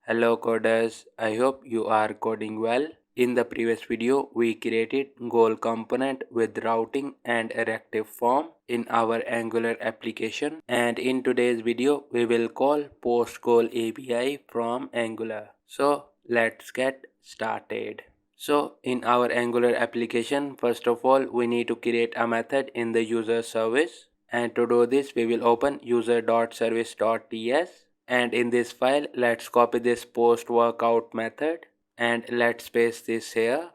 Hello coders, I hope you are coding well. In the previous video, we created goal component with routing and a reactive form in our Angular application, and in today's video, we will call post goal API from Angular. So let's get started. So in our Angular application, first of all, we need to create a method in the user service, and to do this, we will open user.service.ts. And in this file, let's copy this post workout method and let's paste this here.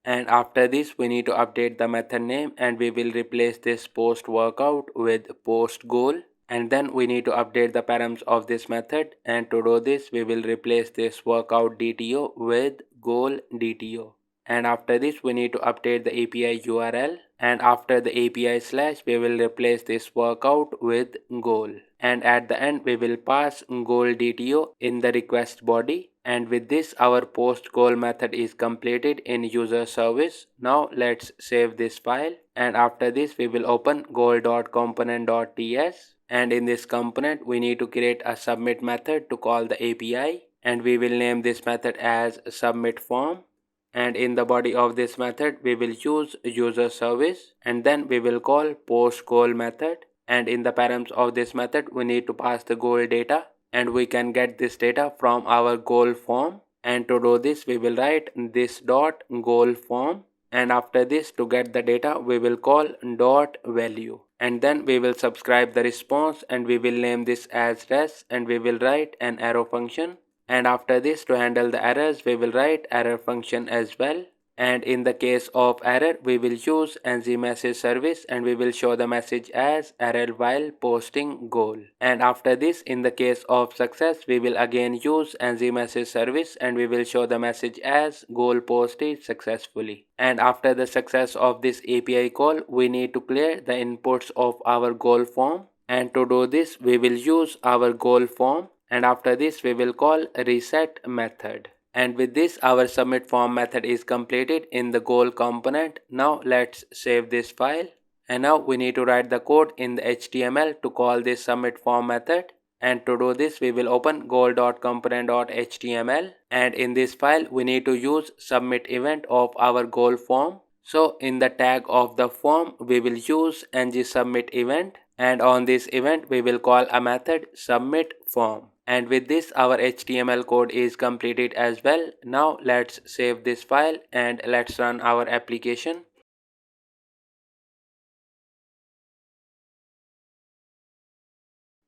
And after this, we need to update the method name, and we will replace this post workout with post goal. And then we need to update the params of this method, and to do this, we will replace this workout DTO with goal DTO. And after this, we need to update the API URL, and after the API slash, we will replace this workout with goal. And at the end, we will pass goal DTO in the request body. And with this, our post goal method is completed in user service. Now let's save this file, and after this, we will open goal.component.ts. And in this component, we need to create a submit method to call the API, and we will name this method as submit form. And in the body of this method, we will use user service, and then we will call post goal method. And in the params of this method, we need to pass the goal data, and we can get this data from our goal form. And to do this, we will write this dot goal form, and after this, to get the data, we will call dot value, and then we will subscribe the response, and we will name this as res, and we will write an arrow function. And after this, to handle the errors, we will write error function as well. And in the case of error, we will use ng-message service, and we will show the message as error while posting goal. And after this, in the case of success, we will again use ng-message service, and we will show the message as goal posted successfully. And after the success of this API call, we need to clear the inputs of our goal form. And to do this, we will use our goal form, and after this, we will call reset method. And with this, our submit form method is completed in the goal component. Now let's save this file. And now we need to write the code in the HTML to call this submit form method. And to do this, we will open goal.component.html. And in this file, we need to use submit event of our goal form. So in the tag of the form, we will use ng submit event. And on this event, we will call a method submit form. And with this, our HTML code is completed as well. Now let's save this file and let's run our application.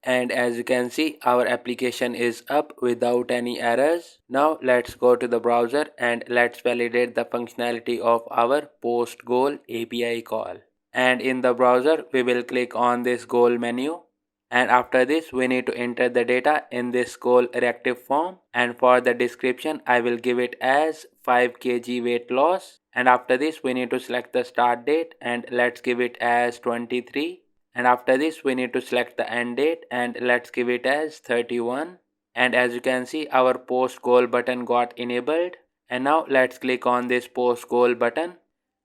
And as you can see, our application is up without any errors. Now let's go to the browser and let's validate the functionality of our post goal API call. And in the browser, we will click on this goal menu. And after this, we need to enter the data in this goal reactive form. And for the description, I will give it as 5 kg weight loss. And after this, we need to select the start date, and let's give it as 23. And after this, we need to select the end date, and let's give it as 31. And as you can see, our post goal button got enabled. And now let's click on this post goal button.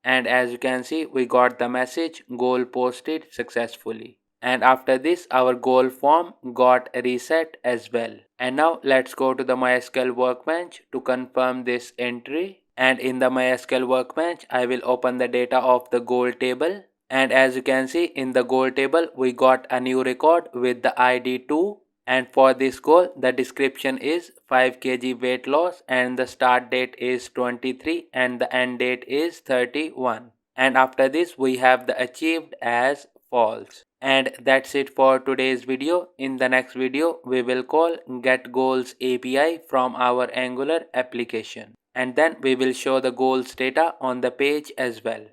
And as you can see, we got the message goal posted successfully. And after this, our goal form got reset as well. And now let's go to the MySQL workbench to confirm this entry. And in the MySQL workbench, I will open the data of the goal table. And as you can see, in the goal table, we got a new record with the ID 2. And for this goal, the description is 5 kg weight loss, and the start date is 23 and the end date is 31. And after this, we have the achieved as false. And that's it for today's video. In the next video, we will call get goals API from our Angular application. And then we will show the goals data on the page as well.